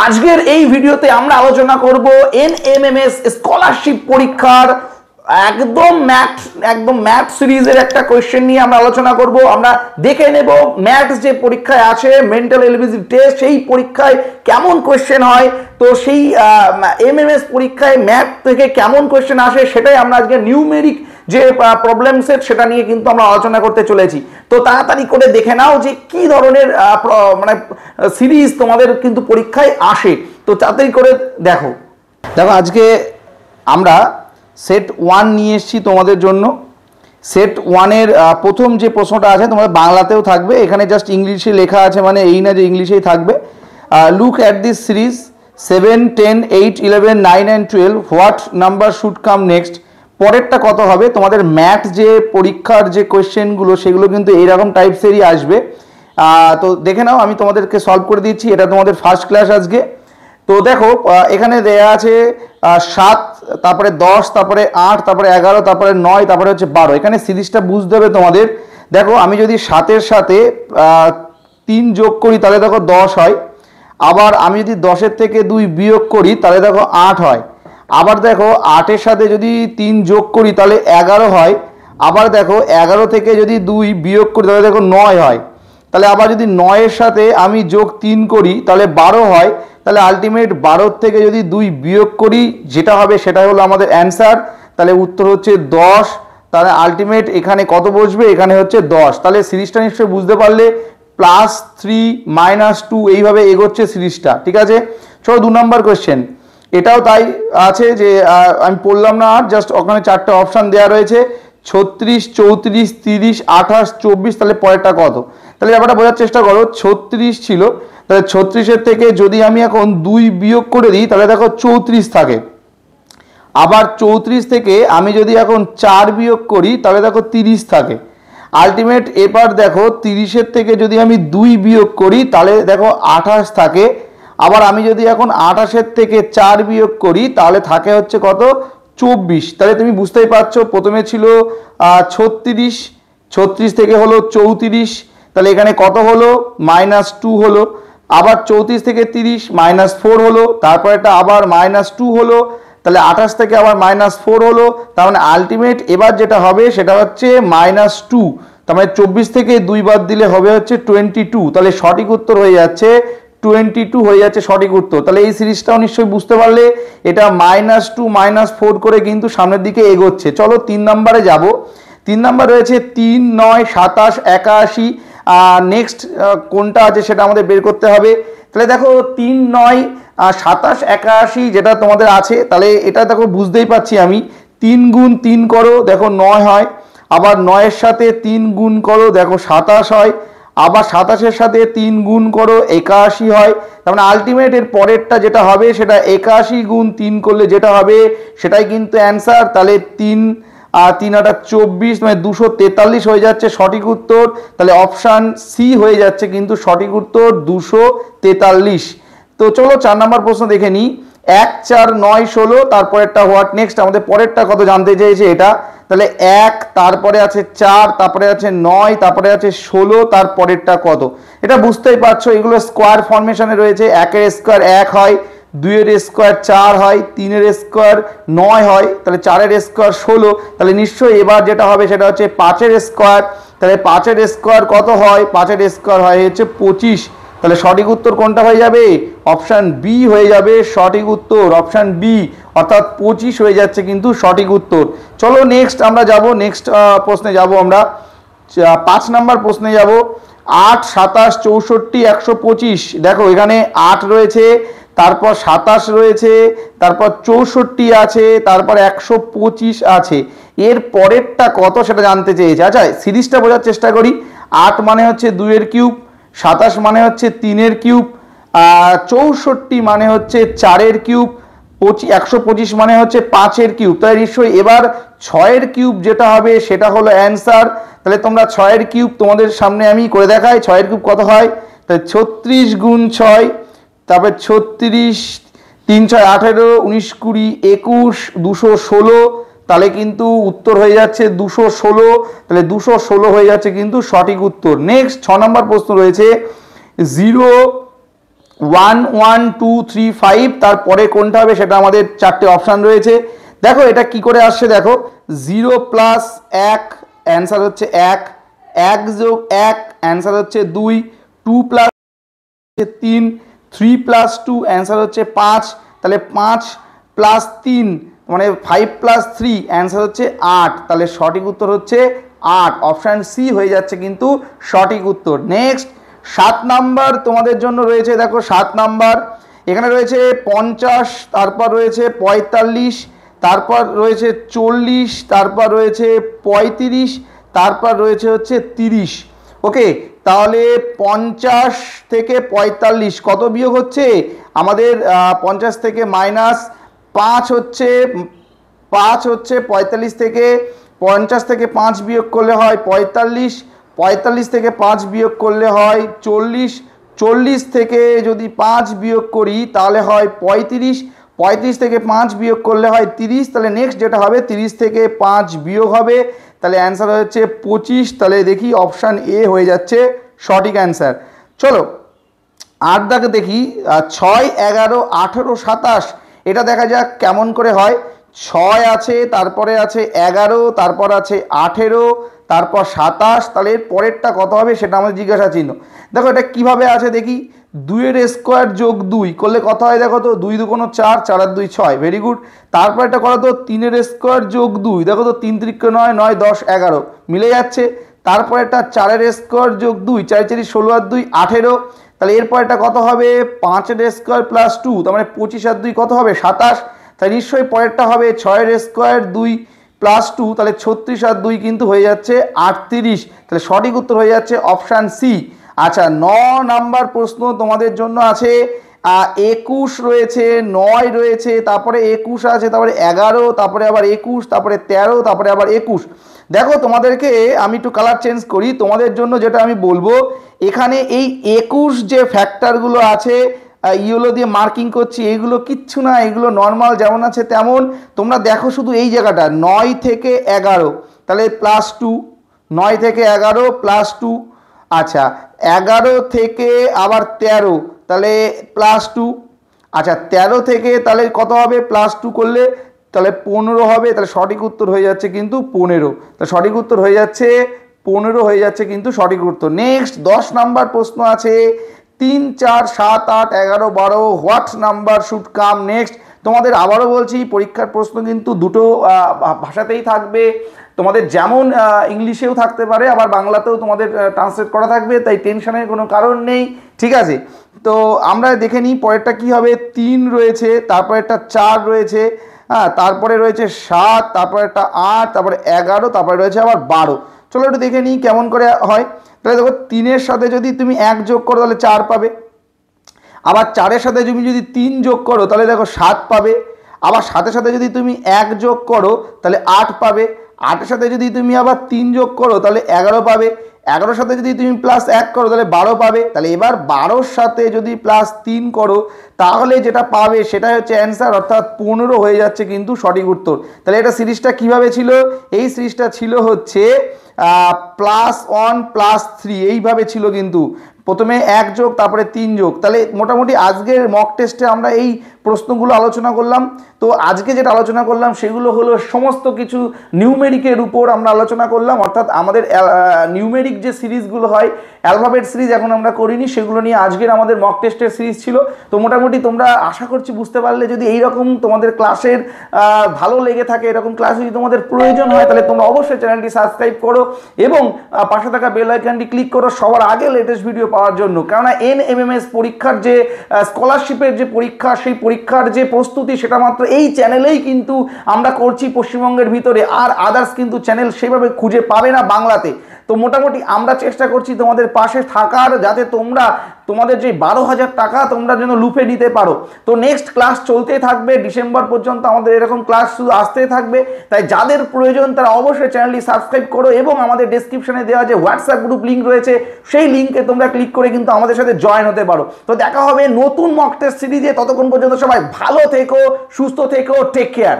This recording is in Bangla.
আজকের এই ভিডিওতে আমরা আলোচনা করব এনএমএমএস স্কলারশিপ পরীক্ষার একদম ম্যাথ সিরিজের একটা কোশ্চেন নিয়ে আমরা আলোচনা করব। আমরা দেখে নেব ম্যাথস যে পরীক্ষায় আছে মেন্টাল এলিজিবিলিটি টেস্ট, সেই পরীক্ষায় কেমন কোশ্চেন হয়, তো সেই এমএমএস পরীক্ষায় ম্যাথ থেকে কেমন কোশ্চেন আসে সেটাই আমরা আজকে নিউমেরিক যে প্রবলেম সেট সেটা নিয়ে কিন্তু আমরা আলোচনা করতে চলেছি। তো তাড়াতাড়ি করে দেখে নাও যে কি ধরনের মানে সিরিজ তোমাদের কিন্তু পরীক্ষায় আসে, তো তাড়াতাড়ি করে দেখো। আজকে আমরা সেট 1 নিয়ে এসেছি তোমাদের জন্য। সেট 1-এর প্রথম যে প্রশ্নটা আছে তোমাদের বাংলাতেও থাকবে, এখানে জাস্ট ইংলিশে লেখা আছে, মানে এই না যে ইংলিশেই থাকবে। Look at this series 7, 10, 8, 11, 9 and 12, what number should come next. পরেরটা কত হবে? তোমাদের ম্যাথ যে পরীক্ষার যে কোয়েশ্চেনগুলো সেগুলো কিন্তু এইরকম টাইপসেরই আসবে। তো দেখে নাও, আমি তোমাদেরকে সলভ করে দিচ্ছি, এটা তোমাদের ফার্স্ট ক্লাস আজকে। তো দেখো এখানে দেয়া আছে 7, তারপরে 10, তারপরে 8, তারপরে 11, তারপরে 9, তারপরে হচ্ছে 12। এখানে সিরিজটা বুঝতে হবে তোমাদের। দেখো আমি যদি 7-এর সাথে 3 যোগ করি তাহলে দেখো 10 হয়। আবার আমি যদি 10-এর থেকে 2 বিয়োগ করি তাহলে দেখো 8 হয়। আবার দেখো 8-এর সাথে যদি 3 যোগ করি তাহলে 11 হয়। আবার দেখো 11 থেকে যদি 2 বিয়োগ করি তাহলে দেখো 9 হয়। তাহলে আবার যদি 9-এর সাথে আমি যোগ 3 করি তাহলে 12 হয়। তাহলে আলটিমেট 12 থেকে যদি 2 বিয়োগ করি যেটা হবে সেটাই হলো আমাদের অ্যান্সার। তাহলে উত্তর হচ্ছে 10। তাহলে আলটিমেট এখানে কত বসবে? এখানে হচ্ছে 10। তাহলে সিরিজটা নিশ্চয়ই বুঝতে পারলে, +3 -2 এইভাবে এগোচ্ছে সিরিজটা, ঠিক আছে। চলো 2 নম্বর কোয়েশ্চেন। এটাও তাই আছে যে আমি পড়লাম না আর, জাস্ট ওখানে 4টে অপশান দেওয়া রয়েছে, 36, 34, 30, 28, 24। তাহলে পরেরটা কত? তাহলে ব্যাপারটা বোঝার চেষ্টা করো। 36 ছিল, তাহলে 36-এর থেকে যদি আমি এখন 2 বিয়োগ করে দিই তাহলে দেখো 34 থাকে। আবার 34 থেকে আমি যদি এখন 4 বিয়োগ করি তাহলে দেখো 30 থাকে। আলটিমেট এবার দেখো 30-এর থেকে যদি আমি 2 বিয়োগ করি তাহলে দেখো 28 থাকে। আবার আমি যদি এখন 28-এর থেকে 4 বিয়োগ করি তাহলে থাকে হচ্ছে কত? 24। তাহলে তুমি বুঝতেই পারছো, প্রথমে ছিল 36, 36 থেকে হলো 34, তাহলে এখানে কত হলো? -2 হলো। আবার 34 থেকে 30 -4 হলো, তারপর এটা আবার -2 হলো, তাহলে 28 থেকে আবার -4 হলো। তার মানে আলটিমেট এবার যেটা হবে সেটা হচ্ছে -2। তার মানে 24 থেকে 2 বাদ দিলে হবে হচ্ছে 22। তাহলে সঠিক উত্তর হয়ে যাচ্ছে 22 হয়ে যাচ্ছে সঠিক উত্তর। তাহলে এই সিরিজটাও নিশ্চয়ই বুঝতে পারলে, এটা -2 -4 করে কিন্তু সামনের দিকে এগোচ্ছে। চলো 3 নম্বরে যাব। 3 নম্বর রয়েছে 3, 9, 27, 81। নেক্সট কোনটা আছে সেটা আমাদের বের করতে হবে। তাহলে দেখো 3, 9, 27, 81 যেটা তোমাদের আছে, তাহলে এটা দেখো বুঝতেই পারছি আমি। 3 গুণ 3 করো দেখো 9 হয়। আবার 9-এর সাথে 3 গুণ করো দেখো 27 হয়। আবার 27-এর সাথে 3 গুণ করো 81 হয়। তার মানে আলটিমেট এর পরেরটা যেটা হবে সেটা 81 গুণ 3 করলে যেটা হবে সেটাই কিন্তু অ্যান্সার। তাহলে 3 আর 3 × 24 মানে 243 হয়ে যাচ্ছে সঠিক উত্তর। তাহলে অপশান সি হয়ে যাচ্ছে কিন্তু সঠিক উত্তর 243। তো চলো 4 নম্বর প্রশ্ন দেখে নিই। 1, 4, 9, 16, তারপরেরটা হোয়াট নেক্সট, আমাদের পরেরটা কত জানতে চেয়েছে এটা। তাহলে 1, তারপরে আছে 4, তারপরে আছে 9, তারপরে আছে 16, তারপরেরটা কত? এটা বুঝতেই পারছো, এগুলো স্কোয়ার ফরমেশনে রয়েছে। 1-এর স্কোয়ার 1 হয়, 2-এর স্কোয়ার 4 হয়, 3-এর স্কোয়ার 9 হয়, তাহলে 4-এর স্কোয়ার 16। তাহলে নিশ্চয়ই এবার যেটা হবে সেটা হচ্ছে 5-এর স্কোয়ার। তাহলে 5-এর স্কোয়ার কত হয়? 5-এর স্কোয়ার হয় হচ্ছে 25। তাহলে সঠিক উত্তর কোনটা হয়ে যাবে? অপশান বি হয়ে যাবে সঠিক উত্তর, অপশান বি, অর্থাৎ 25 হয়ে যাচ্ছে কিন্তু সঠিক উত্তর। চলো নেক্সট আমরা যাব, নেক্সট প্রশ্নে যাব আমরা। 5 নম্বর প্রশ্নে যাব। 8, 27, 64, 125। দেখো এখানে 8 রয়েছে, তারপর 27 রয়েছে, তারপর 64 আছে, তারপর 125 আছে। এর পরেরটা কত সেটা জানতে চেয়েছে। আচ্ছা সিরিজটা বোঝার চেষ্টা করি। 8 মানে হচ্ছে 2-এর কিউব, 27 মানে হচ্ছে 3-এর কিউব, 64 মানে হচ্ছে 4-এর কিউব, 125 মানে হচ্ছে 5-এর কিউব। তাই নিশ্চয়ই এবার 6-এর কিউব যেটা হবে সেটা হলো অ্যান্সার। তাহলে তোমরা 6-এর কিউব তোমাদের সামনে আমি করে দেখাই। 6-এর কিউব কত হয়? তাহলে 36 গুণ 6, তারপরে 36, 3, 6, 18, 19, 20, 21, 216। তাহলে কিন্তু উত্তর হয়ে যাচ্ছে 216। তাহলে 216 হয়ে যাচ্ছে কিন্তু সঠিক উত্তর। নেক্সট 6 নম্বর প্রশ্ন রয়েছে। 0, 1 1 2 3 5, তারপরে কোনটা হবে সেটা আমাদের চারটে অপশান রয়েছে। দেখো এটা কি করে আসছে, দেখো 0 প্লাস 1 অ্যান্সার হচ্ছে 1, 1 যোগ 1 অ্যান্সার হচ্ছে 2, 2 প্লাস 3, 3 প্লাস 2 অ্যান্সার হচ্ছে 5, তাহলে 5 প্লাস 3 মানে 5 প্লাস 3 অ্যান্সার হচ্ছে 8, তাহলে সঠিক উত্তর হচ্ছে 8, অপশান সি হয়ে যাচ্ছে কিন্তু সঠিক উত্তর। নেক্সট 7 নাম্বার তোমাদের জন্য রয়েছে, দেখো 7 নাম্বার এখানে রয়েছে 50, তারপর রয়েছে 45, তারপর রয়েছে 40, তারপর রয়েছে 35, তারপর রয়েছে হচ্ছে 30। ওকে, তাহলে 50 থেকে 45 কত বিয়োগ হচ্ছে আমাদের? 50 থেকে মাইনাস 5 হচ্ছে 45 থেকে 50 থেকে 5 বিয়োগ করলে হয় 45, 45 থেকে 5 বিয়োগ করলে হয় 40, 40 থেকে যদি 5 বিয়োগ করি তাহলে হয় 35, 35 থেকে 5 বিয়োগ করলে হয় 30, তাহলে নেক্সট যেটা হবে 30 থেকে 5 বিয়োগ হবে, তাহলে অ্যান্সার হচ্ছে 25, তাহলে দেখি অপশান এ হয়ে যাচ্ছে সঠিক অ্যান্সার। চলো 8 দাগে দেখি 6 11 18 27, এটা দেখা যাক কেমন করে হয়। 6 আছে, তারপরে আছে 11, তারপর আছে 18, তারপর 27, তাহলে এর পরেরটা কত হবে সেটা আমাদের জিজ্ঞাসা চিহ্ন। দেখো এটা কিভাবে আছে দেখি, 2 এর স্কোয়ার যোগ 2 করলে কত হয় দেখো তো, 2 2 4, 4 আর 2 6, ভেরি গুড। তারপর এটা করো তো 3 এর স্কোয়ার যোগ 2, দেখো তো 3 3 9, 9 10 11 মিলে যাচ্ছে। তারপর এটা 4 এর স্কোয়ার যোগ 2, 4 4 16 আর 2 18, তাহলে এরপর এটা কত হবে 5 এর স্কোয়ার প্লাস 2, তার মানে 25 আর 2 কত হবে 27, তাহলে নিশ্চয়ই পরেরটা হবে 6 এর স্কোয়ার 2 প্লাস 2, তাহলে 36 আর 2 কিন্তু হয়ে যাচ্ছে 38, তাহলে সঠিক উত্তর হয়ে যাচ্ছে অপশান সি। আচ্ছা 9 নাম্বার প্রশ্ন তোমাদের জন্য আছে, 21 রয়েছে, 9 রয়েছে, তারপরে 21 আছে, তারপরে 11, তারপরে আবার 21, তারপরে 13, তারপরে আবার 21। দেখো তোমাদেরকে আমি একটু কালার চেঞ্জ করি তোমাদের জন্য, যেটা আমি বলবো এখানে এই 21 যে ফ্যাক্টরগুলো আছে ইয়েলো দিয়ে মার্কিং করছি, এইগুলো কিচ্ছু না, এগুলো নর্মাল যেমন আছে তেমন। তোমরা দেখো শুধু এই জায়গাটা 9 থেকে 11, তাহলে প্লাস 2, 9 থেকে 11 প্লাস 2, আচ্ছা 11 থেকে আবার 13, তাহলে প্লাস 2, আচ্ছা 13 থেকে তাহলে কত হবে প্লাস 2 করলে, তাহলে 15 হবে, তাহলে সঠিক উত্তর হয়ে যাচ্ছে কিন্তু 15, তাহলে সঠিক উত্তর হয়ে যাচ্ছে 15 হয়ে যাচ্ছে কিন্তু সঠিক উত্তর। নেক্সট 10 নাম্বার প্রশ্ন আছে, 3 4 7 8 11 12, what number should come next. তোমাদের আবারও বলছি পরীক্ষার প্রশ্ন কিন্তু দুটো ভাষাতেই থাকবে, তোমাদের যেমন ইংলিশেও থাকতে পারে আবার বাংলাতেও তোমাদের ট্রান্সলেট করা থাকবে, তাই টেনশনের কোনো কারণ নেই, ঠিক আছে। তো আমরা দেখে নিই পরেরটা কি হবে, 3 রয়েছে, তারপরে একটা 4 রয়েছে, হ্যাঁ তারপরে রয়েছে 7, তারপরে একটা 8, তারপরে 11, তারপরে রয়েছে আবার 12। চলো একটু দেখে নিই কেমন করে হয়। তাহলে দেখো 3-এর সাথে যদি তুমি 1 যোগ করো তাহলে 4 পাবে, আবার 4-এর সাথে তুমি যদি 3 যোগ করো তাহলে দেখো 7 পাবে, আবার 7-এর সাথে যদি তুমি 1 যোগ করো তাহলে 8 পাবে, 8-এর সাথে যদি তুমি আবার 3 যোগ করো তাহলে 11 পাবে, 11-এর সাথে যদি তুমি প্লাস 1 করো তাহলে 12 পাবে। তাহলে এবার 12-র সাথে যদি প্লাস 3 করো তাহলে যেটা পাবে সেটা হচ্ছে অ্যান্সার, অর্থাৎ 15 হয়ে যাচ্ছে কিন্তু সঠিক উত্তর। তাহলে এটা সিরিজটা কিভাবে ছিল, এই সিরিজটা ছিল হচ্ছে +1 +3 এইভাবে ছিল কিন্তু, প্রথমে 1 যোগ তারপরে 3 যোগ। তাহলে মোটামুটি আজকের মক টেস্টে আমরা এই প্রশ্নগুলো আলোচনা করলাম। তো আজকে যেটা আলোচনা করলাম সেগুলো হলো সমস্ত কিছু নিউমেরিকের উপর আমরা আলোচনা করলাম, অর্থাৎ আমাদের নিউমেরিক যে সিরিজগুলো হয় অ্যালফাবেট সিরিজ এখন আমরা করিনি, সেগুলো নিয়ে আজকের আমাদের মক টেস্টের সিরিজ ছিল। তো মোটামুটি তোমরা আশা করছি বুঝতে পারলে, যদি এইরকম তোমাদের ক্লাসের ভালো লেগে থাকে, এরকম ক্লাস যদি তোমাদের প্রয়োজন হয় তাহলে তোমরা অবশ্যই চ্যানেলটি সাবস্ক্রাইব করো এবং পাশে থাকা বেল আইকনটি ক্লিক করো সবার আগে লেটেস্ট ভিডিও পাওয়ার জন্য। কেননা NMMS পরীক্ষার যে স্কলারশিপের যে পরীক্ষা, সেই পরীক্ষার যে প্রস্তুতি সেটা মাত্র এই চ্যানেলেই কিন্তু আমরা করছি পশ্চিমবঙ্গের ভিতরে, আর আদার্স কিন্তু চ্যানেল সেভাবে খুঁজে পাবে না বাংলাতে। তো মোটামুটি আমরা চেষ্টা করছি তোমাদের পাশে থাকার, যাতে তোমরা তোমাদের যে 12,000 টাকা তোমরা যেন লুফে নিতে পারো। তো নেক্সট ক্লাস চলতেই থাকবে, ডিসেম্বর পর্যন্ত আমাদের এরকম ক্লাস শুধু আসতেই থাকবে। তাই যাদের প্রয়োজন তারা অবশ্যই চ্যানেলটি সাবস্ক্রাইব করো এবং আমাদের ডেসক্রিপশনে দেওয়া যে হোয়াটসঅ্যাপ গ্রুপ লিঙ্ক রয়েছে সেই লিঙ্কে তোমরা ক্লিক করে কিন্তু আমাদের সাথে জয়েন হতে পারো। তো দেখা হবে নতুন মক টেস্ট সিরিজে, ততক্ষণ পর্যন্ত সবাই ভালো থেকো, সুস্থ থেকো, টেক কেয়ার।